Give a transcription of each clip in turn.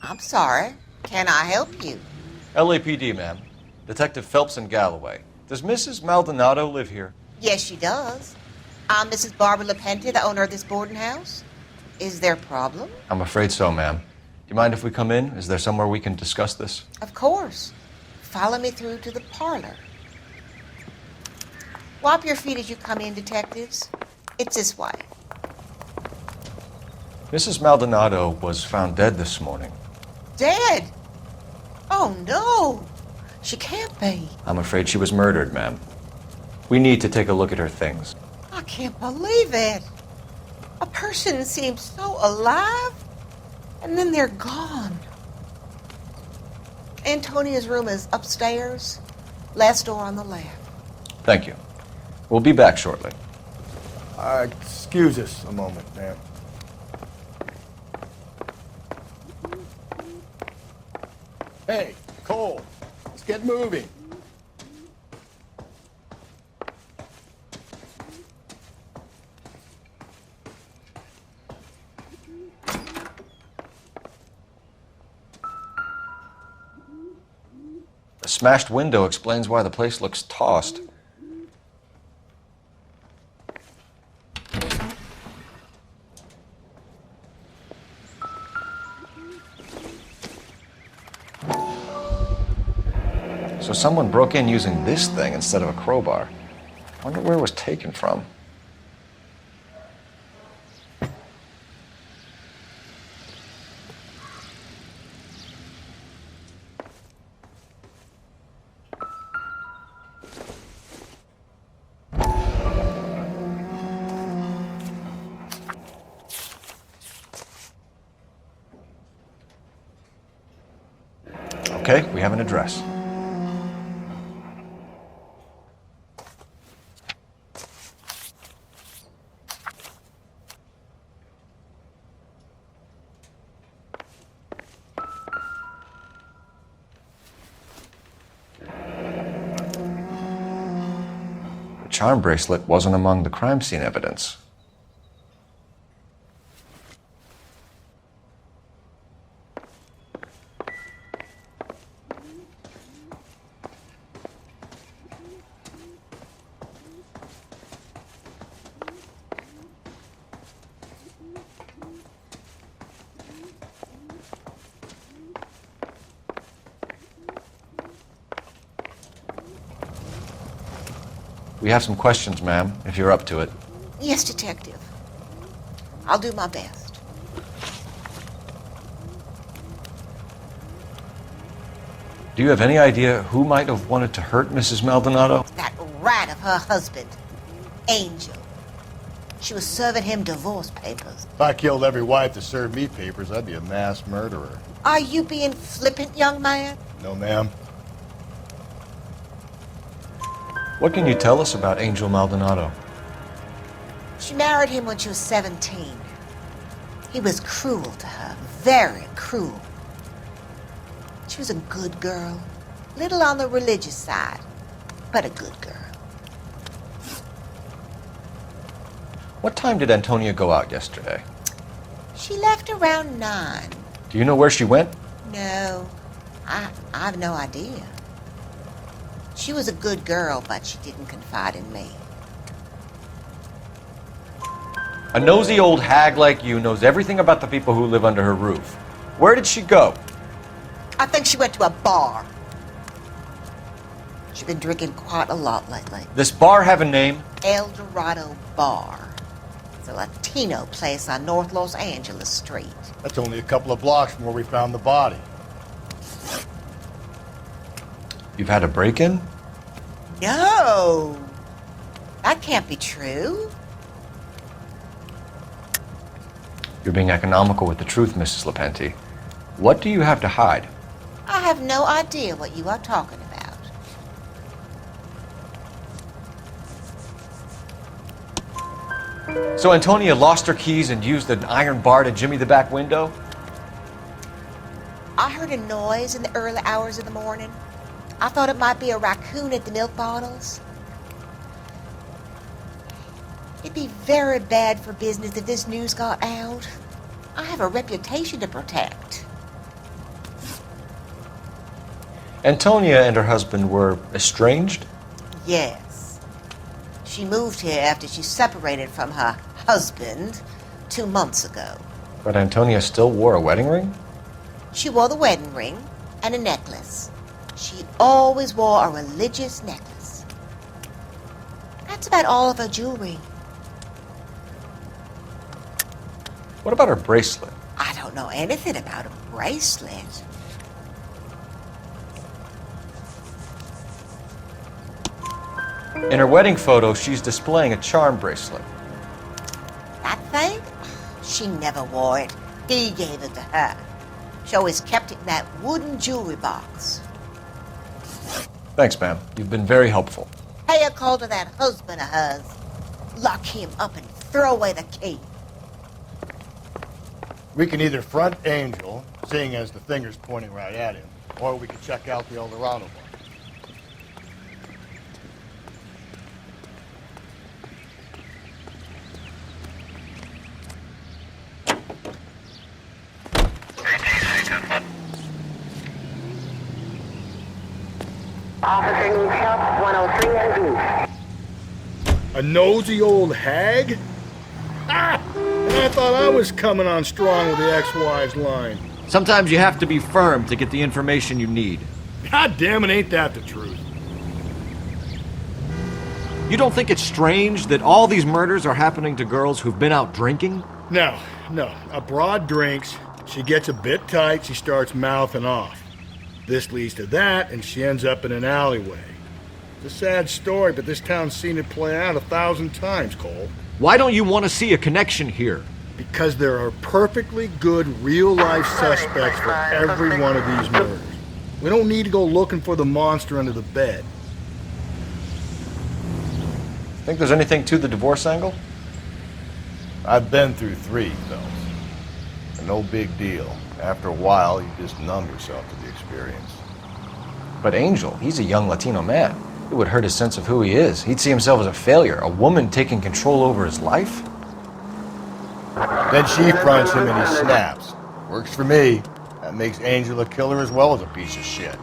I'm sorry. Can I help you? LAPD, ma'am. Detective Phelps and Galloway. Does Mrs. Maldonado live here? Yes, she does. I'm Mrs. Barbara LaPenta, the owner of this boarding house. Is there a problem? I'm afraid so, ma'am. Do you mind if we come in? Is there somewhere we can discuss this? Of course. Follow me through to the parlor. Wipe your feet as you come in, detectives. It's this way. Mrs. Maldonado was found dead this morning. Dead? Oh, no. She can't be. I'm afraid she was murdered, ma'am. We need to take a look at her things. I can't believe it. A person seems so alive, and then they're gone. Antonia's room is upstairs, last door on the left. Thank you. We'll be back shortly. Excuse us a moment, ma'am. Hey, Cole, let's get moving. The smashed window explains why the place looks tossed. So someone broke in using this thing instead of a crowbar. I wonder where it was taken from. Okay, we have an address. The charm bracelet wasn't among the crime scene evidence. We have some questions, ma'am, if you're up to it. Yes, detective. I'll do my best. Do you have any idea who might have wanted to hurt Mrs. Maldonado? That rat of her husband, Angel. She was serving him divorce papers. If I killed every wife to serve me papers, I'd be a mass murderer. Are you being flippant, young man? No, ma'am. What can you tell us about Angel Maldonado? She married him when she was 17. He was cruel to her, very cruel. She was a good girl, little on the religious side, but a good girl. What time did Antonia go out yesterday? She left around 9. Do you know where she went? No, I have no idea. She was a good girl, but she didn't confide in me. A nosy old hag like you knows everything about the people who live under her roof. Where did she go? I think she went to a bar. She's been drinking quite a lot lately. This bar have a name? El Dorado Bar. It's a Latino place on North Los Angeles Street. That's only a couple of blocks from where we found the body. You've had a break-in? No! That can't be true. You're being economical with the truth, Mrs. LaPenta. What do you have to hide? I have no idea what you are talking about. So Antonia lost her keys and used an iron bar to jimmy the back window? I heard a noise in the early hours of the morning. I thought it might be a raccoon at the milk bottles. It'd be very bad for business if this news got out. I have a reputation to protect. Antonia and her husband were estranged? Yes. She moved here after she separated from her husband 2 months ago. But Antonia still wore a wedding ring? She wore the wedding ring and a necklace. She always wore a religious necklace. That's about all of her jewelry. What about her bracelet? I don't know anything about a bracelet. In her wedding photo, she's displaying a charm bracelet. That thing? She never wore it. He gave it to her. She always kept it in that wooden jewelry box. Thanks, ma'am. You've been very helpful. Pay a call to that husband of hers. Lock him up and throw away the key. We can either front Angel, seeing as the finger's pointing right at him, or we can check out the Eldorado bar. Officer needs help, 103 and B. A nosy old hag? Ah! And I thought I was coming on strong with the ex-wives line. Sometimes you have to be firm to get the information you need. God damn it, ain't that the truth? You don't think it's strange that all these murders are happening to girls who've been out drinking? No. A broad drinks, she gets a bit tight, she starts mouthing off. This leads to that, and she ends up in an alleyway. It's a sad story, but this town's seen it play out 1,000 times, Cole. Why don't you want to see a connection here? Because there are perfectly good real-life suspects for every one of these murders. We don't need to go looking for the monster under the bed. Think there's anything to the divorce angle? I've been through 3, fellas. No big deal. After a while, you just numb yourself to the experience. But Angel, he's a young Latino man. It would hurt his sense of who he is. He'd see himself as a failure, a woman taking control over his life. Then she fronts him and he snaps. Works for me. That makes Angel a killer as well as a piece of shit.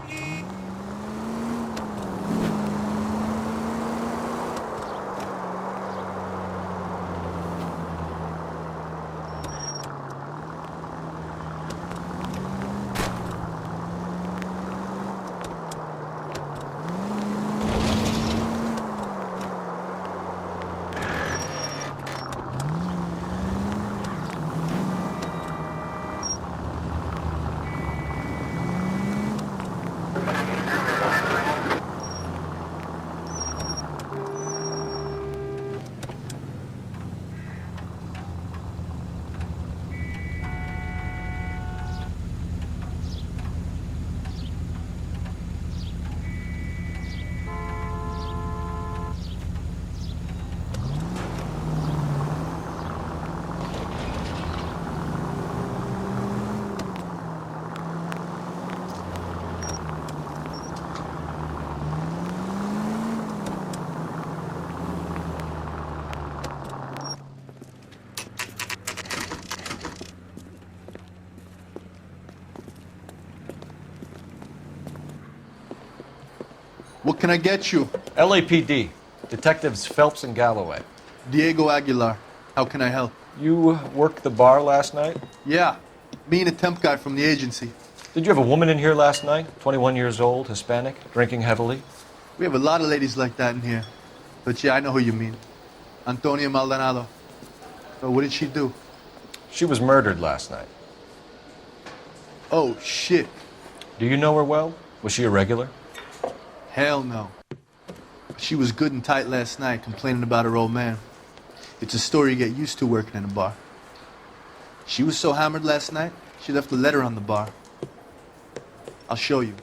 What can I get you? LAPD, Detectives Phelps and Galloway. Diego Aguilar. How can I help? You worked the bar last night? Yeah, me and a temp guy from the agency. Did you have a woman in here last night? 21 years old, Hispanic, drinking heavily? We have a lot of ladies like that in here. But yeah, I know who you mean. Antonia Maldonado. So what did she do? She was murdered last night. Oh, shit. Do you know her well? Was she a regular? Hell no. She was good and tight last night, complaining about her old man. It's a story you get used to working in a bar. She was so hammered last night, she left a letter on the bar. I'll show you.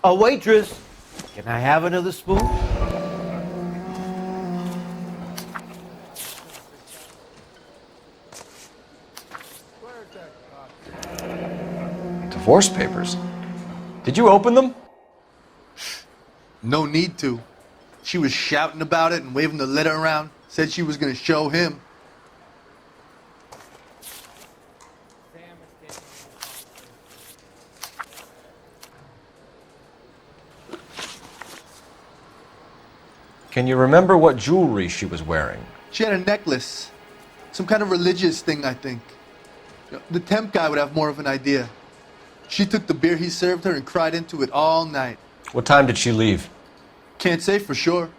A waitress, can I have another spoon? Divorce papers. Did you open them? No need to. She was shouting about it and waving the letter around. Said she was gonna show him. Can you remember what jewelry she was wearing? She had a necklace. Some kind of religious thing, I think. The temp guy would have more of an idea. She took the beer he served her and cried into it all night. What time did she leave? Can't say for sure.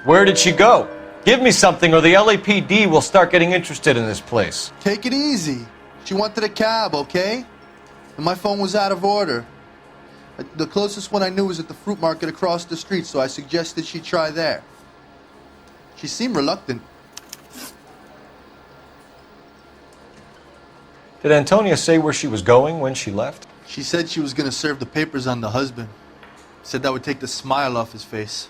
Where did she go? Give me something or the LAPD will start getting interested in this place. Take it easy. She wanted a cab, okay? And my phone was out of order. The closest one I knew was at the fruit market across the street, so I suggested she try there. She seemed reluctant. Did Antonia say where she was going when she left? She said she was gonna serve the papers on the husband. Said that would take the smile off his face.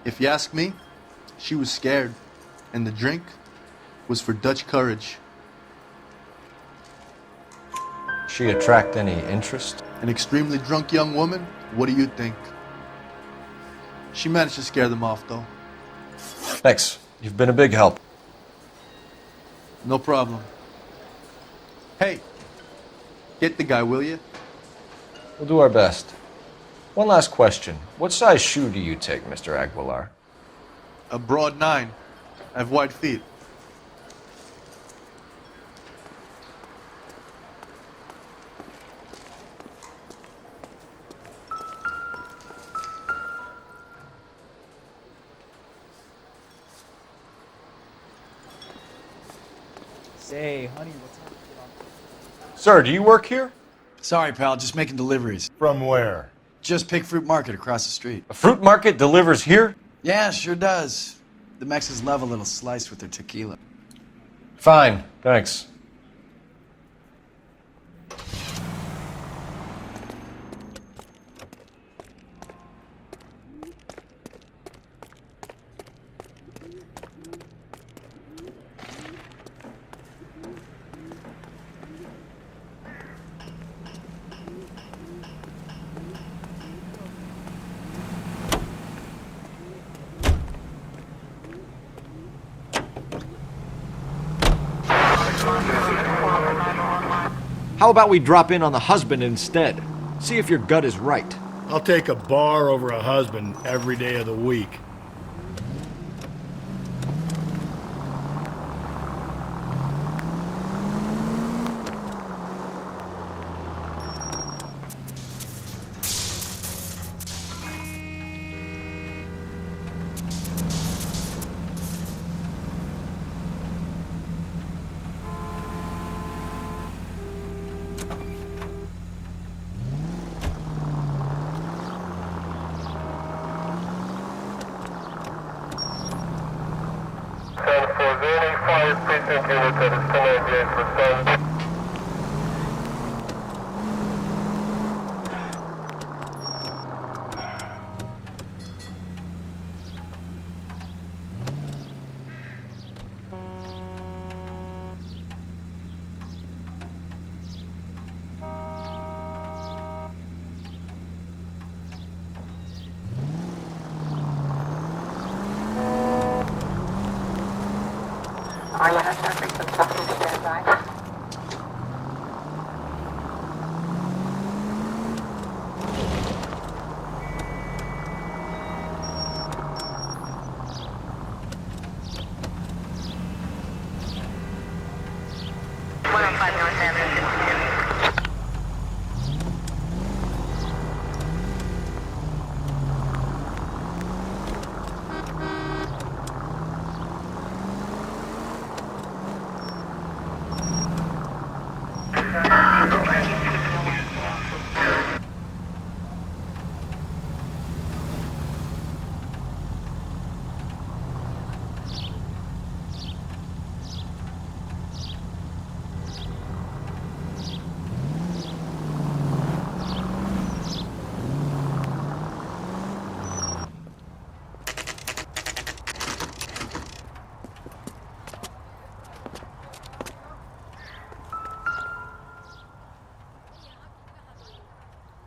If you ask me, she was scared. And the drink was for Dutch courage. She attract any interest? An extremely drunk young woman? What do you think? She managed to scare them off, though. Thanks. You've been a big help. No problem. Hey, get the guy, will you? We'll do our best. One last question. What size shoe do you take, Mr. Aguilar? A broad 9. I have wide feet. Say, honey, what's up? Sir, do you work here? Sorry, pal, just making deliveries. From where? Just Pig Fruit Market across the street. A fruit market delivers here? Yeah, sure does. The Mexicans love a little slice with their tequila. Fine, thanks. How about we drop in on the husband instead? See if your gut is right. I'll take a bar over a husband every day of the week. Are you on traffic? Stand by. North Avenue.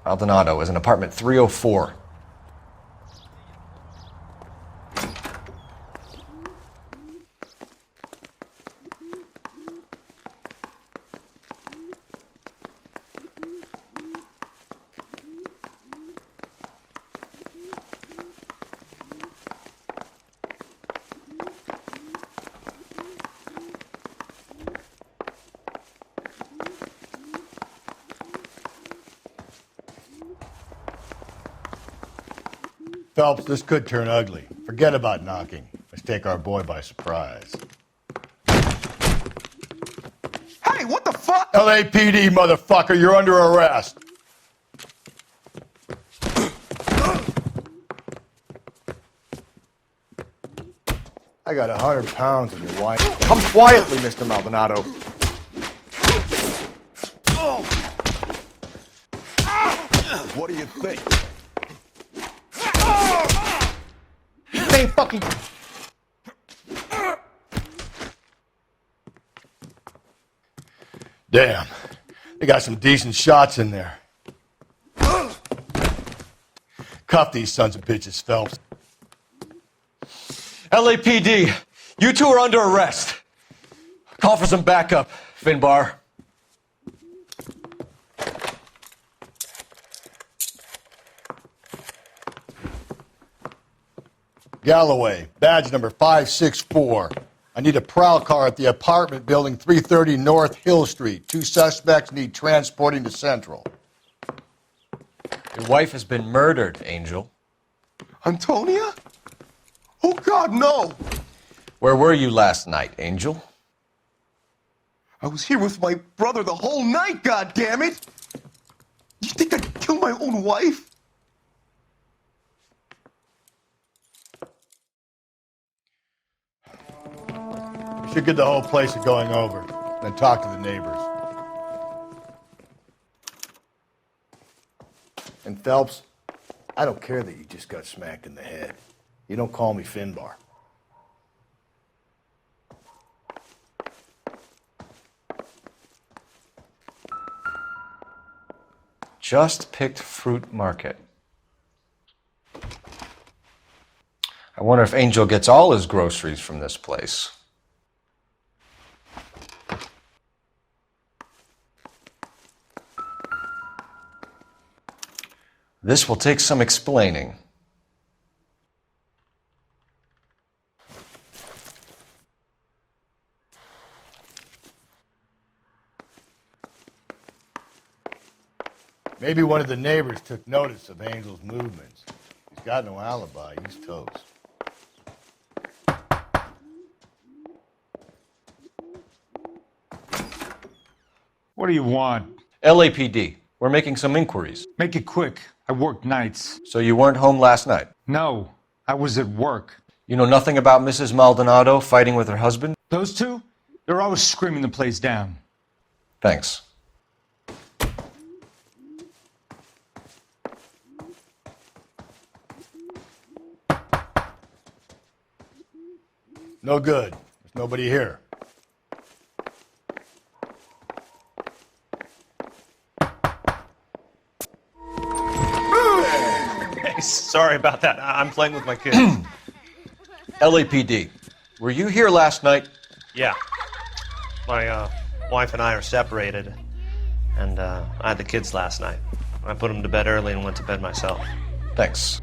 Maldonado is in apartment 304. Phelps, this could turn ugly. Forget about knocking. Let's take our boy by surprise. Hey, what the fuck? LAPD, motherfucker, you're under arrest. I got 100 pounds in your wife. Come quietly, Mr. Maldonado. What do you think? Same fucking... Damn, they got some decent shots in there. Cuff these sons of bitches, Phelps. LAPD, you two are under arrest. Call for some backup, Finbar. Galloway, badge number 564. I need a prowl car at the apartment building 330 North Hill Street. 2 suspects need transporting to Central. Your wife has been murdered, Angel. Antonia? Oh, God, no! Where were you last night, Angel? I was here with my brother the whole night, God damn it! You think I'd kill my own wife? We should get the whole place going over, then talk to the neighbors. And Phelps, I don't care that you just got smacked in the head. You don't call me Finbar. Just picked Fruit Market. I wonder if Angel gets all his groceries from this place. This will take some explaining. Maybe one of the neighbors took notice of Angel's movements. He's got no alibi. He's toast. What do you want? LAPD, we're making some inquiries. Make it quick. I work nights. So you weren't home last night? No, I was at work. You know nothing about Mrs. Maldonado fighting with her husband? Those two? They're always screaming the place down. Thanks. No good. There's nobody here. Hey, sorry about that. I'm playing with my kids. LAPD, were you here last night? Yeah. My wife and I are separated, and I had the kids last night. I put them to bed early and went to bed myself. Thanks.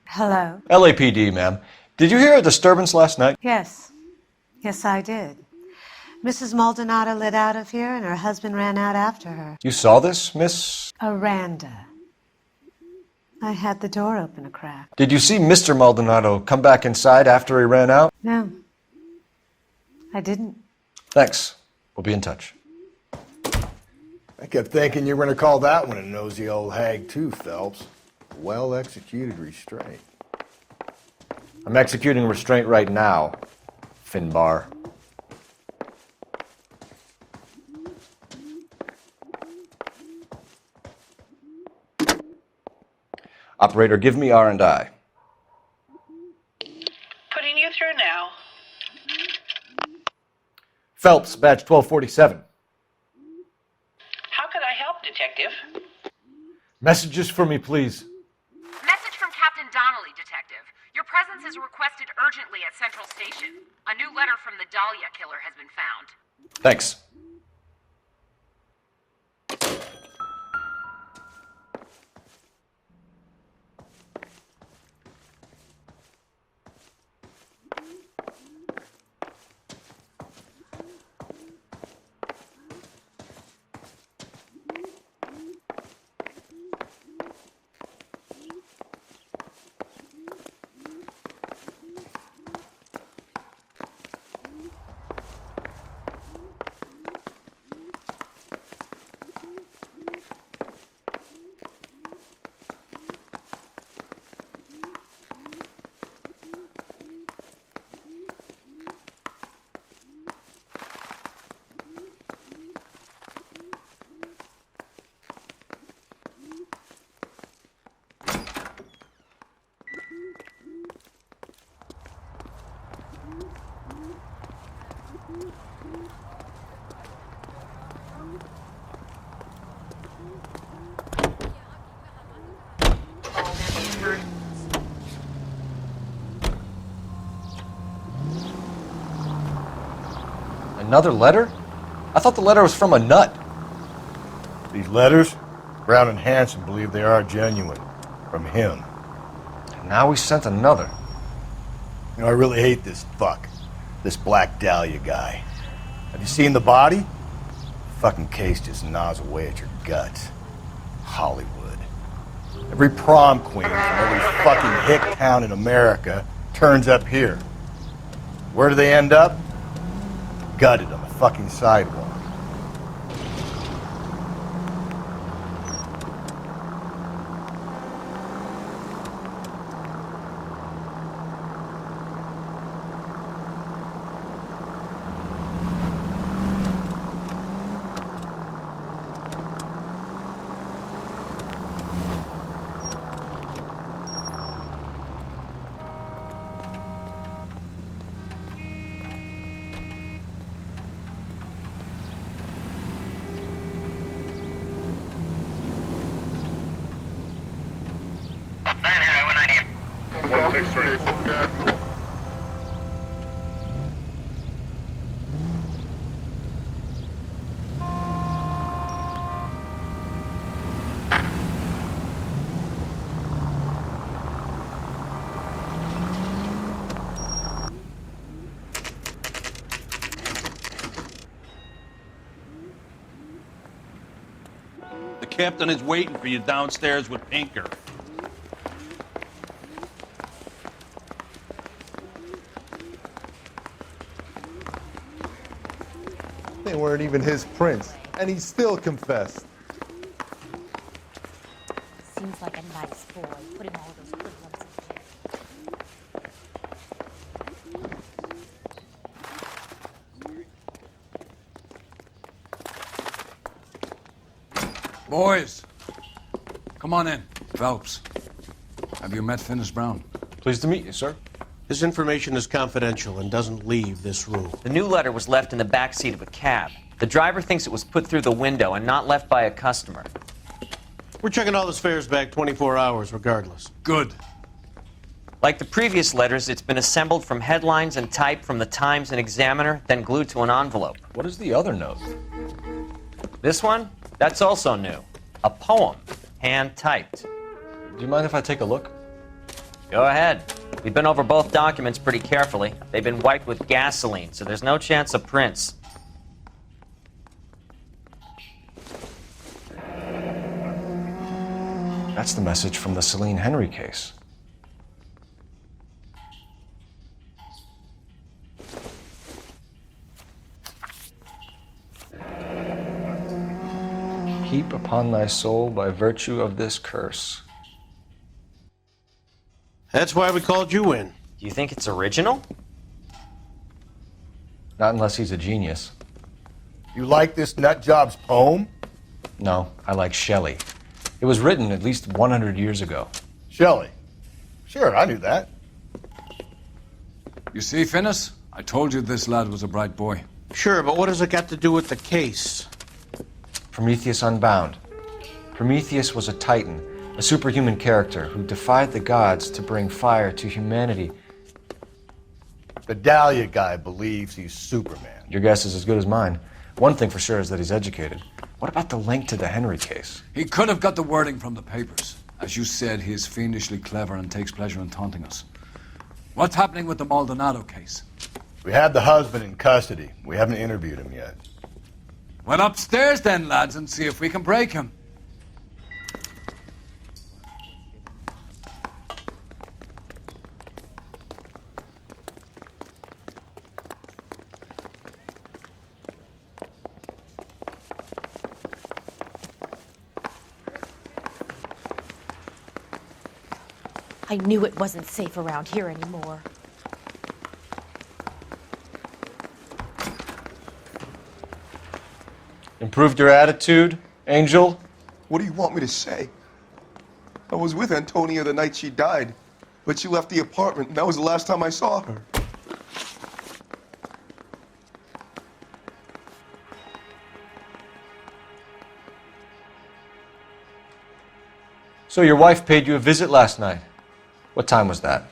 Hello? LAPD, ma'am. Did you hear a disturbance last night? Yes. Yes, I did. Mrs. Maldonado lit out of here and her husband ran out after her. You saw this, Miss? Aranda. I had the door open a crack. Did you see Mr. Maldonado come back inside after he ran out? No. I didn't. Thanks. We'll be in touch. I kept thinking you were going to call that one a nosy old hag too, Phelps. Well-executed restraint. I'm executing restraint right now, Finbar. Operator, give me R&I. Putting you through now. Phelps, badge 1247. How could I help, Detective? Messages for me, please. Message from Captain Donnelly, Detective. Your presence is requested urgently at Central Station. A new letter from the Dahlia killer has been found. Thanks. Another letter? I thought the letter was from a nut. These letters, Brown and Hanson believe they are genuine. From him. And now we sent another. You know, I really hate this fuck. This Black Dahlia guy. Have you seen the body? The fucking case just gnaws away at your guts. Hollywood. Every prom queen from every fucking hick town in America turns up here. Where do they end up? Gutted on the fucking sidewalk. The captain is waiting for you downstairs with Pinker. They weren't even his prints, and he still confessed. Seems like a nice boy, putting all those hoodlums in jail. Boys, come on in. Phelps, have you met Finis Brown? Pleased to meet you, sir. This information is confidential and doesn't leave this room. The new letter was left in the back seat of a cab. The driver thinks it was put through the window and not left by a customer. We're checking all his fares back 24 hours regardless. Good. Like the previous letters, it's been assembled from headlines and typed from the Times and Examiner, then glued to an envelope. What is the other note? This one? That's also new. A poem, hand-typed. Do you mind if I take a look? Go ahead. We've been over both documents pretty carefully. They've been wiped with gasoline, so there's no chance of prints. That's the message from the Celine Henry case. Heap upon thy soul by virtue of this curse. That's why we called you in. Do you think it's original? Not unless he's a genius. You like this nutjob's poem? No, I like Shelley. It was written at least 100 years ago. Shelley? Sure, I knew that. You see, Finis? I told you this lad was a bright boy. Sure, but what has it got to do with the case? Prometheus Unbound. Prometheus was a titan, a superhuman character who defied the gods to bring fire to humanity. The Dahlia guy believes he's Superman. Your guess is as good as mine. One thing for sure is that he's educated. What about the link to the Henry case? He could have got the wording from the papers. As you said, he is fiendishly clever and takes pleasure in taunting us. What's happening with the Maldonado case? We have the husband in custody. We haven't interviewed him yet. Well, upstairs then, lads, and see if we can break him. I knew it wasn't safe around here anymore. Improved your attitude, Angel? What do you want me to say? I was with Antonia the night she died, but she left the apartment, and that was the last time I saw her. So your wife paid you a visit last night. What time was that?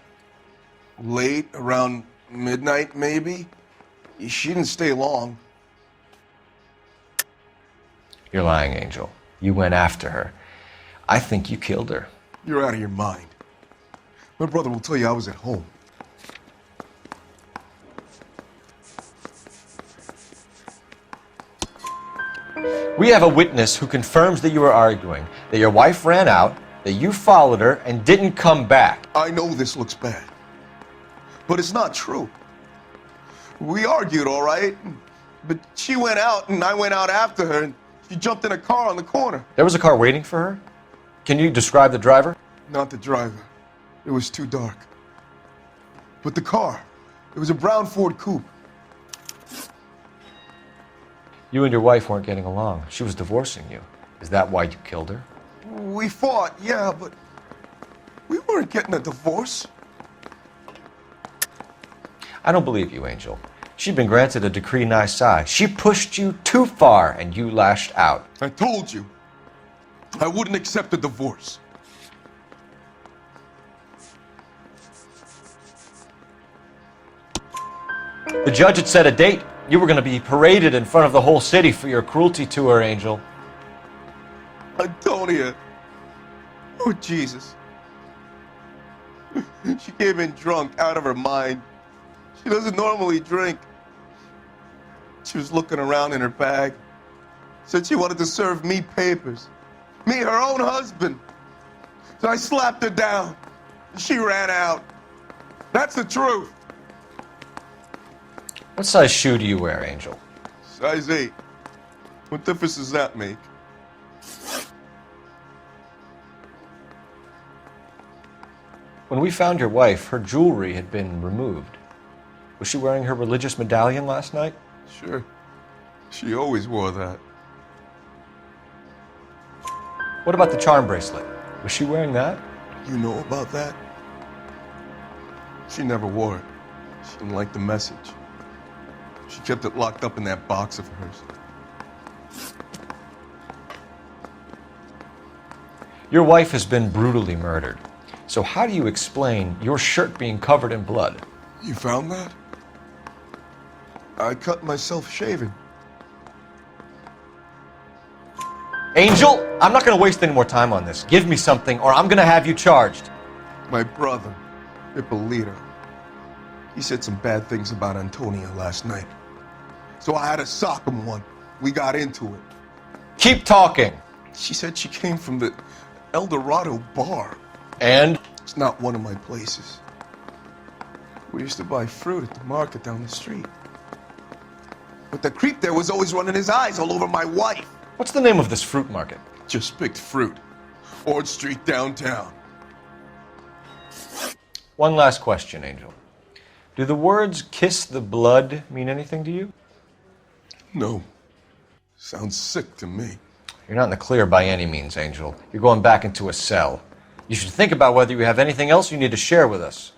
Late, around midnight, maybe? She didn't stay long. You're lying, Angel. You went after her. I think you killed her. You're out of your mind. My brother will tell you I was at home. We have a witness who confirms that you were arguing, that your wife ran out, that you followed her and didn't come back. I know this looks bad, but it's not true. We argued, all right, but she went out and I went out after her and she jumped in a car on the corner. There was a car waiting for her? Can you describe the driver? Not the driver. It was too dark. But the car, it was a brown Ford Coupe. You and your wife weren't getting along. She was divorcing you. Is that why you killed her? We fought, yeah, but we weren't getting a divorce. I don't believe you, Angel. She'd been granted a decree nisi. She pushed you too far and you lashed out. I told you, I wouldn't accept a divorce. The judge had set a date. You were going to be paraded in front of the whole city for your cruelty to her, Angel. Antonia. Oh, Jesus. She came in drunk, out of her mind. She doesn't normally drink. She was looking around in her bag. Said she wanted to serve me papers. Me, her own husband. So I slapped her down. She ran out. That's the truth. What size shoe do you wear, Angel? Size 8. What difference does that make? When we found your wife, her jewelry had been removed. Was she wearing her religious medallion last night? Sure. She always wore that. What about the charm bracelet? Was she wearing that? You know about that? She never wore it. She didn't like the message. She kept it locked up in that box of hers. Your wife has been brutally murdered. So how do you explain your shirt being covered in blood? You found that? I cut myself shaving. Angel, I'm not going to waste any more time on this. Give me something or I'm going to have you charged. My brother, Ippolito, he said some bad things about Antonia last night. So I had to sock him one. We got into it. Keep talking. She said she came from the El Dorado bar. And? It's not one of my places. We used to buy fruit at the market down the street. But the creep there was always running his eyes all over my wife. What's the name of this fruit market? Just picked fruit. Ord Street downtown. One last question, Angel. Do the words kiss the blood mean anything to you? No. Sounds sick to me. You're not in the clear by any means, Angel. You're going back into a cell. You should think about whether you have anything else you need to share with us.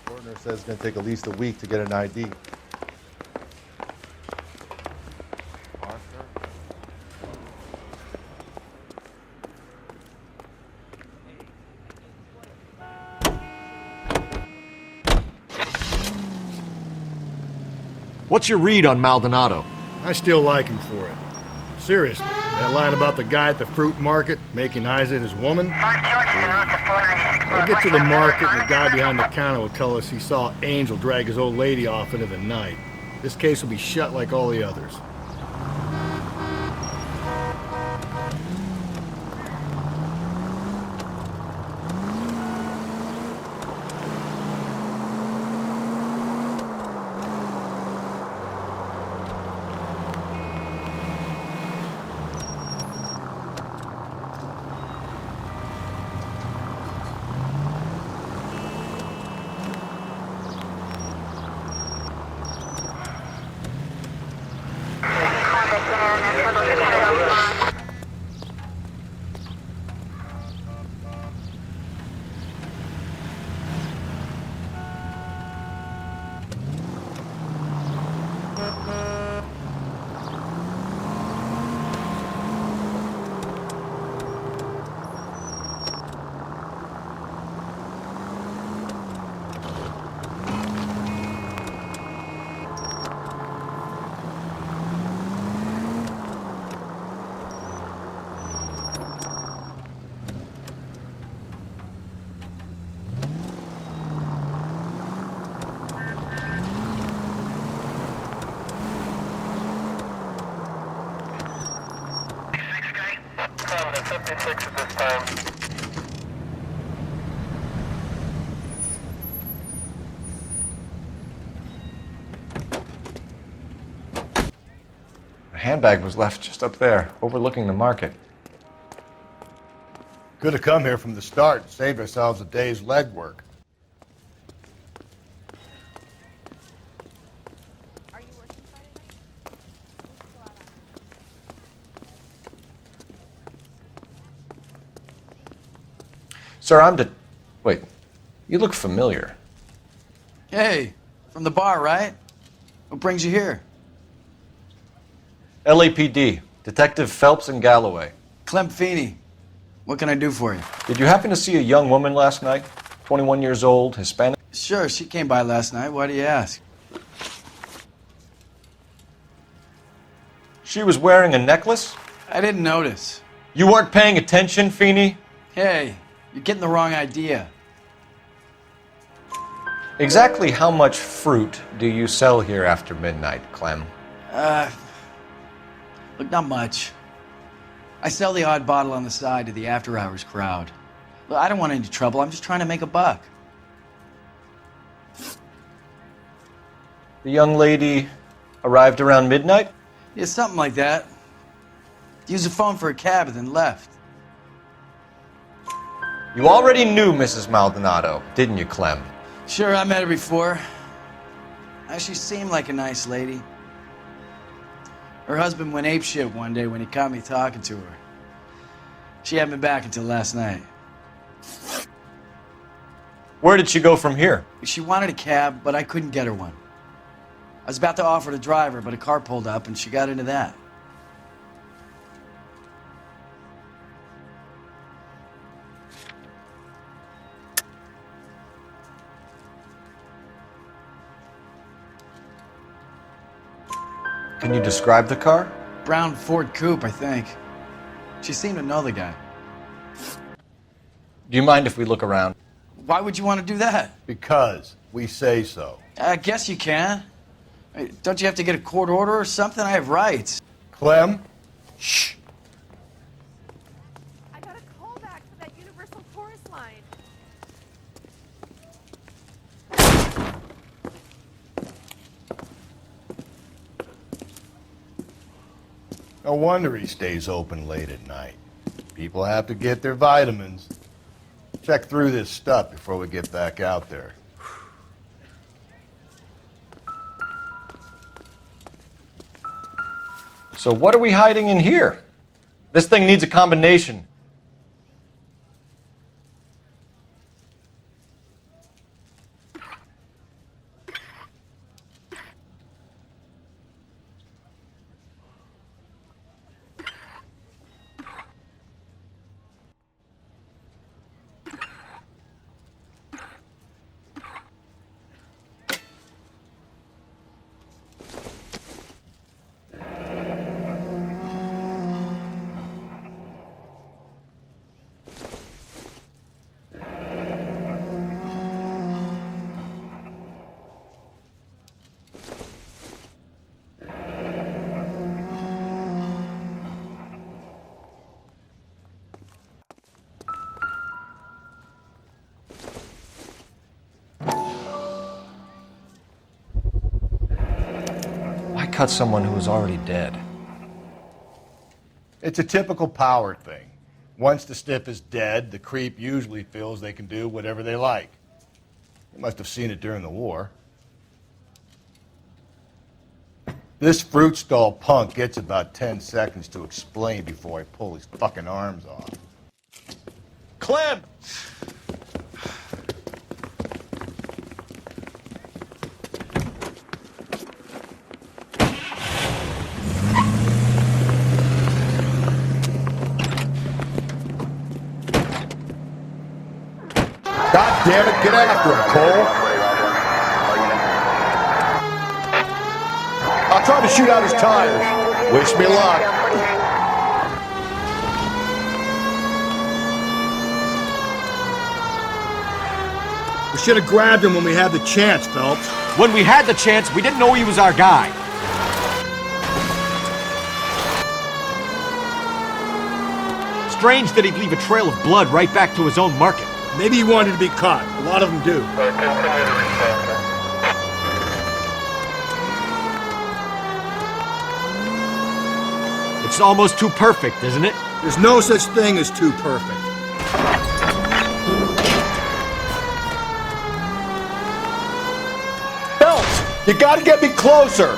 Partner says it's going to take at least a week to get an ID. What's your read on Maldonado? I still like him for it. Seriously, that line about the guy at the fruit market making Isa his woman? I'll get to the market and the guy behind the counter will tell us he saw Angel drag his old lady off into the night. This case will be shut like all the others. 56 at this time. The handbag was left just up there, overlooking the market. Could have come here from the start and saved ourselves a day's legwork. Sir, Wait, you look familiar. Hey, from the bar, right? What brings you here? LAPD, Detective Phelps and Galloway. Clem Feeney. What can I do for you? Did you happen to see a young woman last night? 21 years old, Hispanic? Sure, she came by last night. Why do you ask? She was wearing a necklace? I didn't notice. You weren't paying attention, Feeney? Hey, you're getting the wrong idea. Exactly how much fruit do you sell here after midnight, Clem? Look, not much. I sell the odd bottle on the side to the after-hours crowd. Look, I don't want any trouble. I'm just trying to make a buck. The young lady arrived around midnight? Yeah, something like that. Used the phone for a cab and then left. You already knew Mrs. Maldonado, didn't you, Clem? Sure, I met her before. She seemed like a nice lady. Her husband went apeshit one day when he caught me talking to her. She hadn't been back until last night. Where did she go from here? She wanted a cab, but I couldn't get her one. I was about to offer to drive her, but a car pulled up and she got into that. Can you describe the car? Brown Ford Coupe, I think. She seemed to know the guy. Do you mind if we look around? Why would you want to do that? Because we say so. I guess you can. Don't you have to get a court order or something? I have rights. Clem? Shh. I got a call back for that Universal Chorus line. No wonder he stays open late at night. People have to get their vitamins. Check through this stuff before we get back out there. So what are we hiding in here? This thing needs a combination. Cut someone who was already dead. It's a typical power thing. Once the stiff is dead, the creep usually feels they can do whatever they like. You must have seen it during the war. This fruit stall punk gets about 10 seconds to explain before I pull his fucking arms off. Clem! God damn it, get after him, Cole! I'll try to shoot out his tires. Wish me luck. We should have grabbed him when we had the chance, Phelps. When we had the chance, we didn't know he was our guy. strange that he'd leave a trail of blood right back to his own market. Maybe he wanted to be caught. A lot of them do. It's almost too perfect, isn't it? There's no such thing as too perfect. Phelps, you gotta get me closer.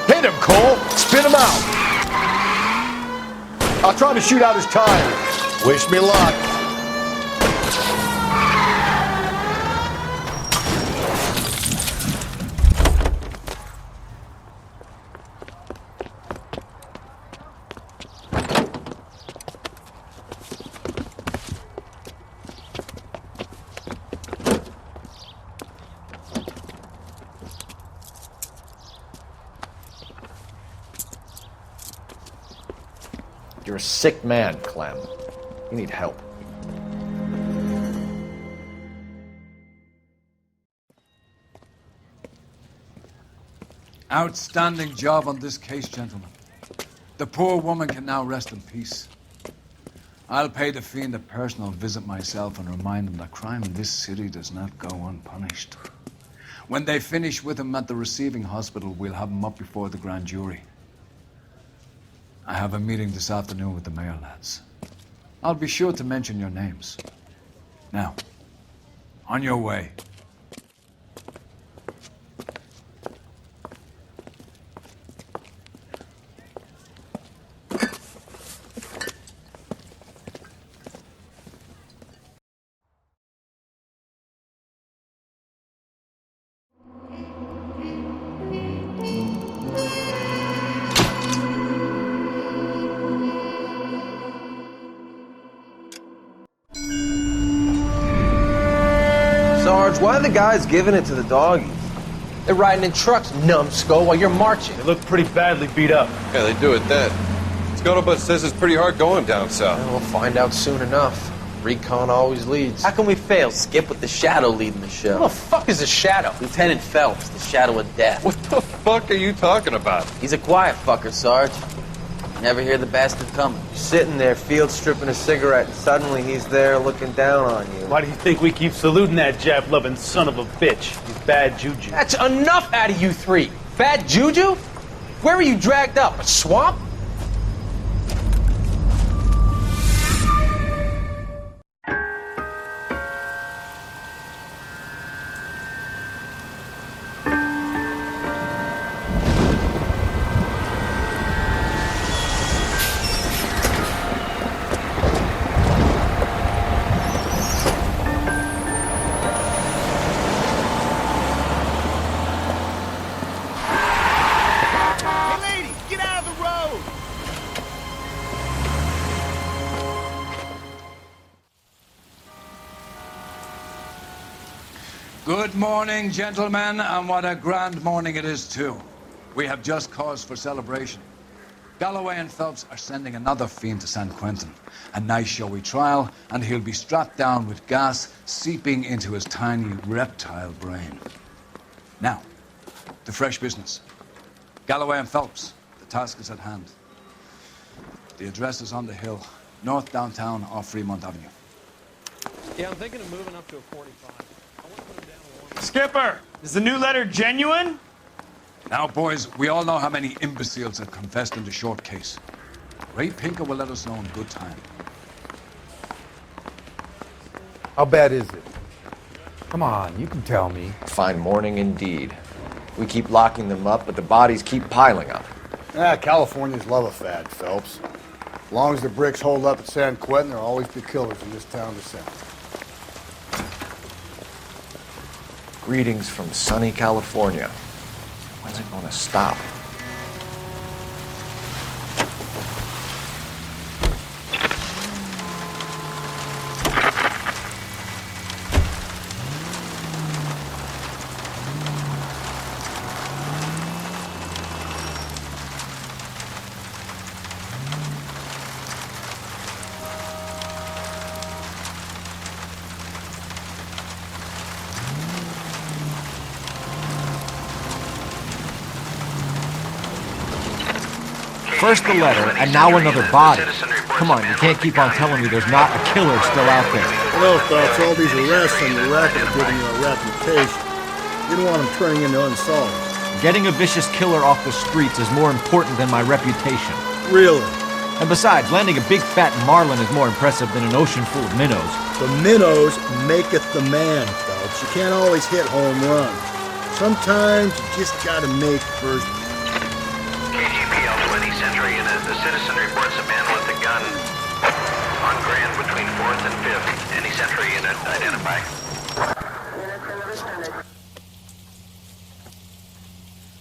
Hit him, Cole. Spin him out. I'll try to shoot out his tire. Wish me luck. You're a sick man, Clem. You need help. Outstanding job on this case, gentlemen. The poor woman can now rest in peace. I'll pay the fiend a personal visit myself and remind him that crime in this city does not go unpunished. When they finish with him at the receiving hospital, we'll have him up before the grand jury. I have a meeting this afternoon with the mayor lads. I'll be sure to mention your names. Now, on your way. Sarge, why are the guys giving it to the doggies? They're riding in trucks, numbskull, while you're marching. They look pretty badly beat up. Yeah, they do it then. Scuttlebutt says it's pretty hard going down south. We'll find out soon enough. Recon always leads. How can we fail? Skip with the Shadow leading the show. Who the fuck is the Shadow? Lieutenant Phelps, the Shadow of Death. What the fuck are you talking about? He's a quiet fucker, Sarge. Never hear the bastard coming. You're sitting there, field stripping a cigarette, and suddenly he's there looking down on you. Why do you think we keep saluting that Jap-loving son of a bitch? He's bad juju. That's enough out of you three. Bad juju? Where were you dragged up? A swamp? Good morning, gentlemen, and what a grand morning it is, too. We have just cause for celebration. Galloway and Phelps are sending another fiend to San Quentin. A nice showy trial, and he'll be strapped down with gas seeping into his tiny reptile brain. Now, the fresh business. Galloway and Phelps, the task is at hand. The address is on the hill, north downtown off Fremont Avenue. Yeah, I'm thinking of moving up to a 45. Skipper, is the new letter genuine? Now, boys, we all know how many imbeciles have confessed in the short case. Ray Pinker will let us know in good time. How bad is it? Come on, you can tell me. Fine morning indeed. We keep locking them up, but the bodies keep piling up. Californians love a fad, Phelps. As long as the bricks hold up at San Quentin, there'll always be killers in this town to sell. Greetings from sunny California. When's it gonna stop? First the letter, and now another body. Come on, you can't keep on telling me there's not a killer still out there. Well, Phelps, all these arrests on your record are giving you a reputation. You don't want them turning into unsolved. Getting a vicious killer off the streets is more important than my reputation. Really? And besides, landing a big fat marlin is more impressive than an ocean full of minnows. The minnows maketh the man, Phelps. You can't always hit home runs. Sometimes you just gotta make first. KGPL 20 Century Unit. The citizen reports a man with a gun on Grand between 4th and 5th. Any Century Unit identify.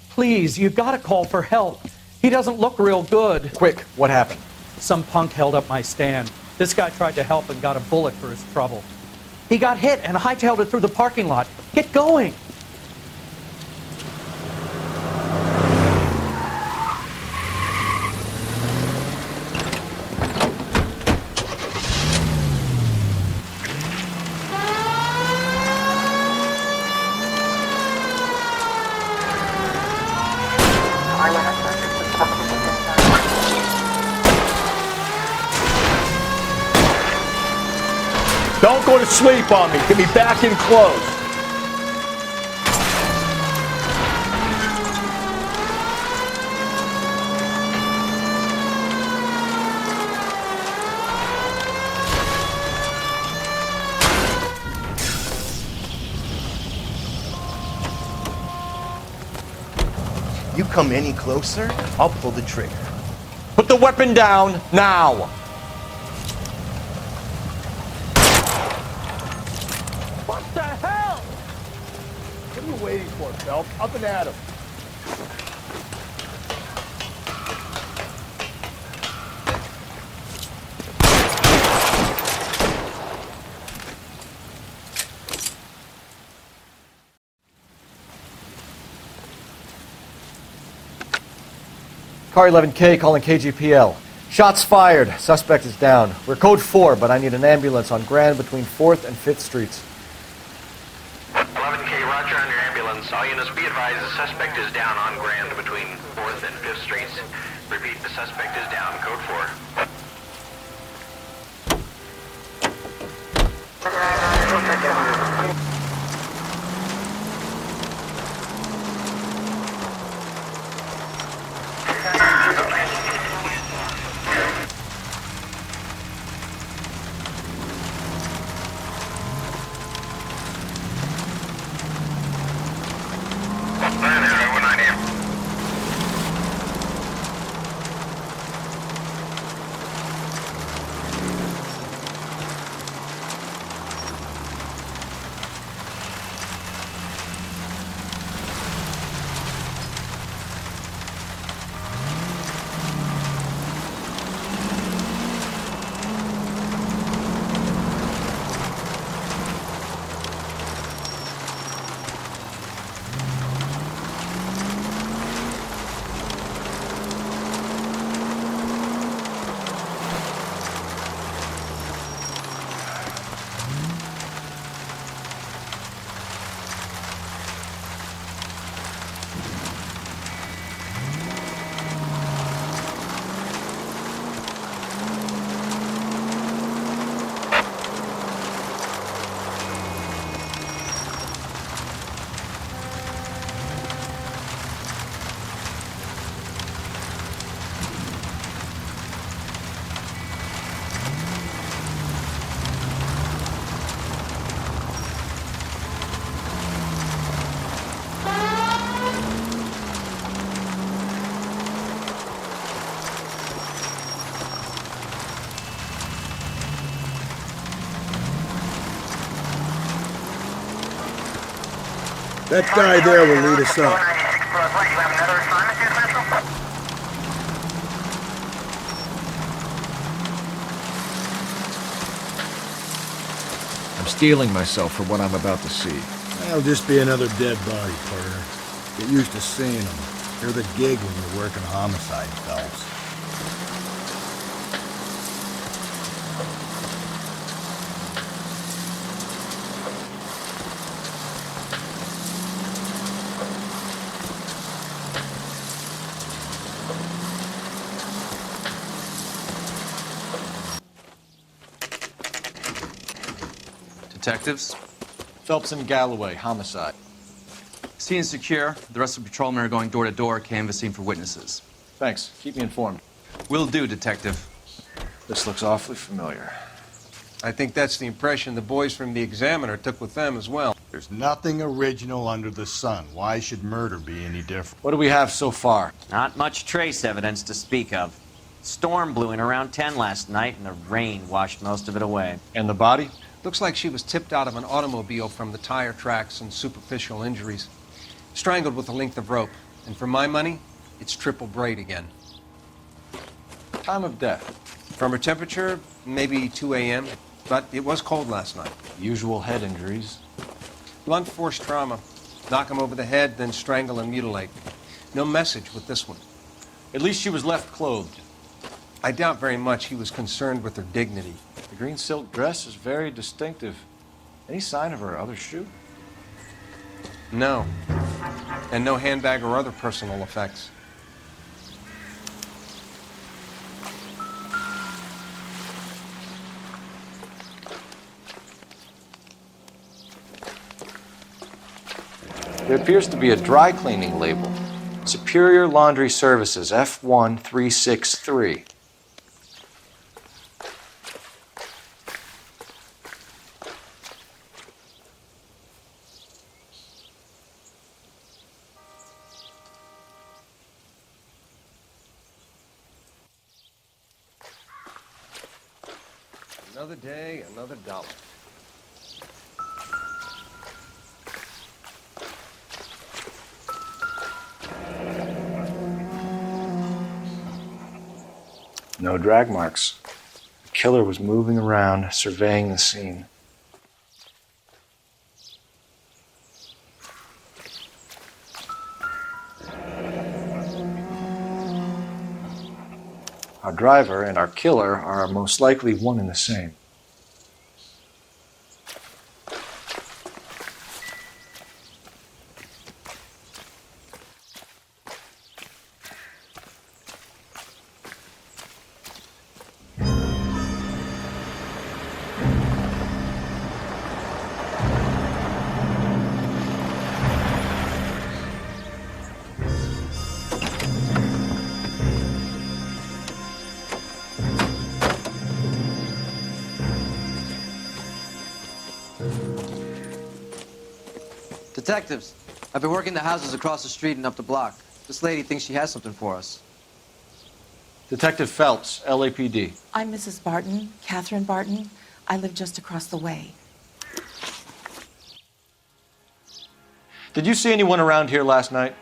Please, you gotta call for help. He doesn't look real good. Quick, what happened? Some punk held up my stand. This guy tried to help and got a bullet for his trouble. He got hit and hightailed it through the parking lot. Get going! Don't go to sleep on me. Get me back in close. You come any closer, I'll pull the trigger. Put the weapon down, now! What the hell? What are you waiting for, Phelps? Up and at him. Car 11K calling KGPL. Shots fired. Suspect is down. We're code 4, but I need an ambulance on Grand between 4th and 5th Streets. 11K, roger on your ambulance. All units be advised the suspect is down on Grand between 4th and 5th Streets. Repeat, the suspect is down. Code 4. That guy there will lead us up. I'm steeling myself for what I'm about to see. That'll just be another dead body, partner. Get used to seeing them. You're the gig when you're working homicide, Phelps. Detectives? Phelps and Galloway, homicide. Scene is secure. The rest of the patrolmen are going door to door, canvassing for witnesses. Thanks. Keep me informed. Will do, Detective. This looks awfully familiar. I think that's the impression the boys from the Examiner took with them as well. There's nothing original under the sun. Why should murder be any different? What do we have so far? Not much trace evidence to speak of. Storm blew in around 10 last night, and the rain washed most of it away. And the body? Looks like she was tipped out of an automobile from the tire tracks and superficial injuries. Strangled with a length of rope. And for my money, it's triple braid again. Time of death? From her temperature, maybe 2 a.m., but it was cold last night. Usual head injuries. Blunt force trauma. Knock him over the head, then strangle and mutilate. No message with this one. At least she was left clothed. I doubt very much he was concerned with her dignity. The green silk dress is very distinctive. Any sign of her other shoe? No. And no handbag or other personal effects. There appears to be a dry cleaning label. Superior Laundry Services, F1363. Another day, another dollar. No drag marks. The killer was moving around, surveying the scene. Our driver and our killer are most likely one and the same. Detectives, I've been working the houses across the street and up the block. This lady thinks she has something for us. Detective Phelps, LAPD. I'm Mrs. Barton, Catherine Barton. I live just across the way. Did you see anyone around here last night?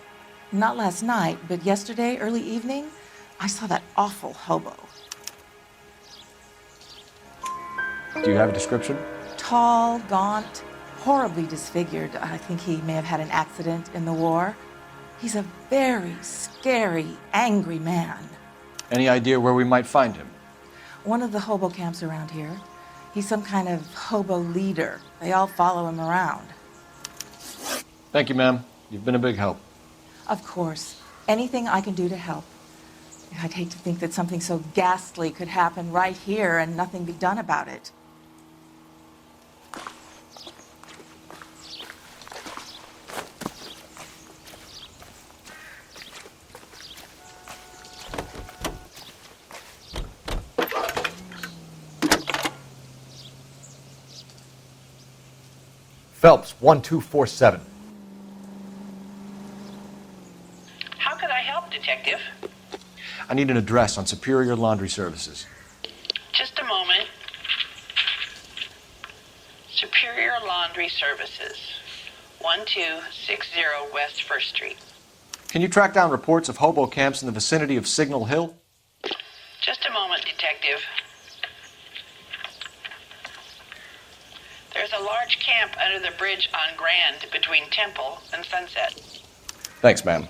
Not last night, but yesterday, early evening, I saw that awful hobo. Do you have a description? Tall, gaunt, horribly disfigured. I think he may have had an accident in the war. He's a very scary, angry man. Any idea where we might find him? One of the hobo camps around here. He's some kind of hobo leader. They all follow him around. Thank you, ma'am. You've been a big help. Of course. Anything I can do to help. I'd hate to think that something so ghastly could happen right here and nothing be done about it. Phelps, 1247. How could I help, Detective? I need an address on Superior Laundry Services. Just a moment. Superior Laundry Services, 1260 West 1st Street. Can you track down reports of hobo camps in the vicinity of Signal Hill? Just a moment, Detective. There's a large camp under the bridge on Grand between Temple and Sunset. Thanks, ma'am.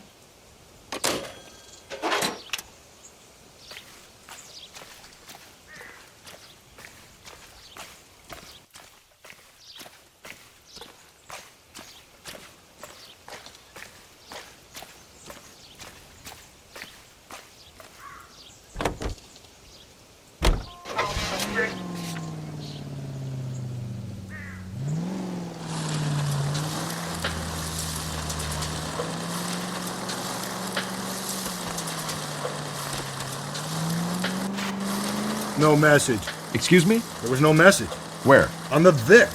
no message. Excuse me? There was no message. Where? On the Vic.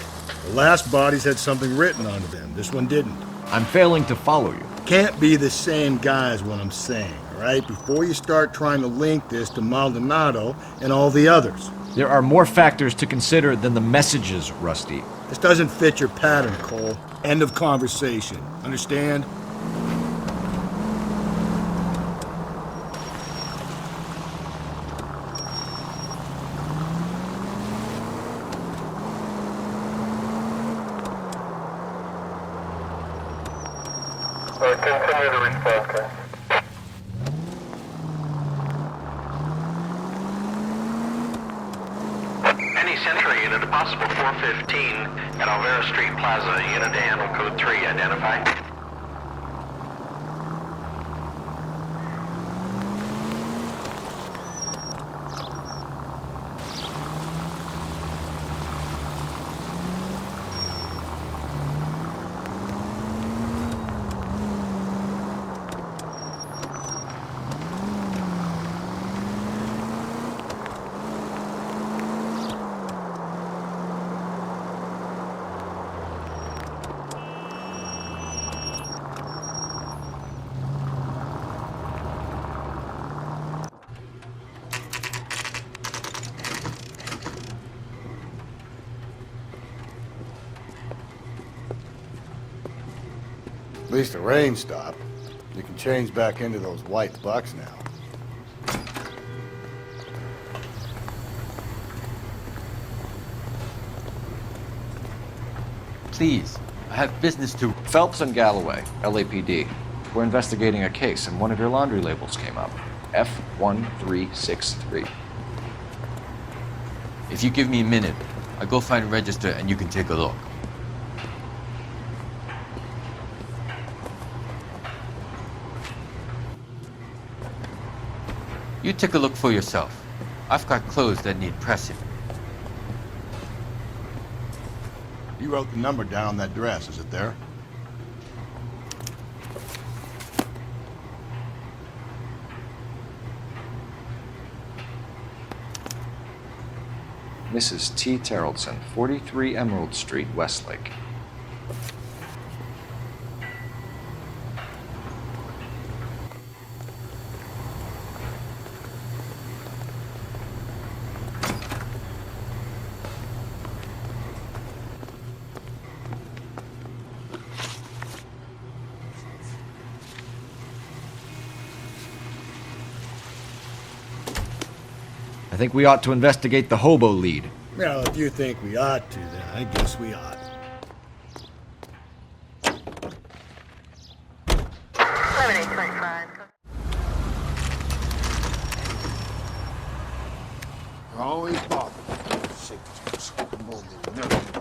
The last bodies had something written onto them. This one didn't. I'm failing to follow you. Can't be the same guy is what I'm saying, all right? Before you start trying to link this to Maldonado and all the others. There are more factors to consider than the messages, Rusty. This doesn't fit your pattern, Cole. End of conversation. Understand? Continue to respond, sir. Any Century unit, a possible 415 at Alvera Street Plaza. Unit to handle code 3, identify. At least the rain stopped. You can change back into those white bucks now. Please, I have business to... Phelps and Galloway, LAPD. We're investigating a case, and one of your laundry labels came up. F1363. If you give me a minute, I'll go find a register and you can take a look. You take a look for yourself. I've got clothes that need pressing. You wrote the number down on that dress. Is it there? Mrs. T. Terrellson, 43 Emerald Street, Westlake. I think we ought to investigate the hobo lead. Well, if you think we ought to, then I guess we ought. Always bother.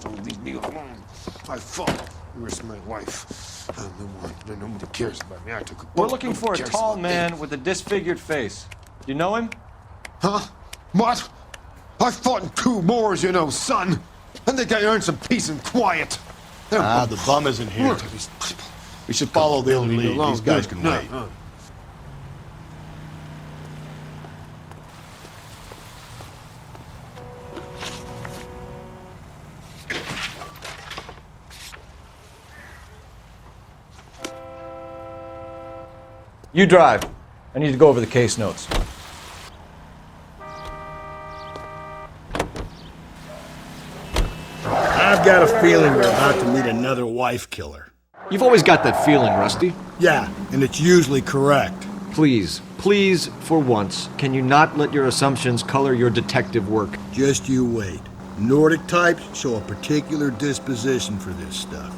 Don't leave me alone. I fought. You risked my life. I'm the one. Nobody cares about me. I took a bullet. We're looking for a Nobody cares tall about man me. with a disfigured face. Do you know him? Huh? What? I fought in 2 wars, you know, son. I think I earned some peace and quiet. The bum isn't here. We should follow the lead. These guys can wait. You drive. I need to go over the case notes. I've got a feeling we're about to meet another wife killer. You've always got that feeling, Rusty. Yeah, and it's usually correct. Please, for once, can you not let your assumptions color your detective work? Just you wait. Nordic types show a particular disposition for this stuff.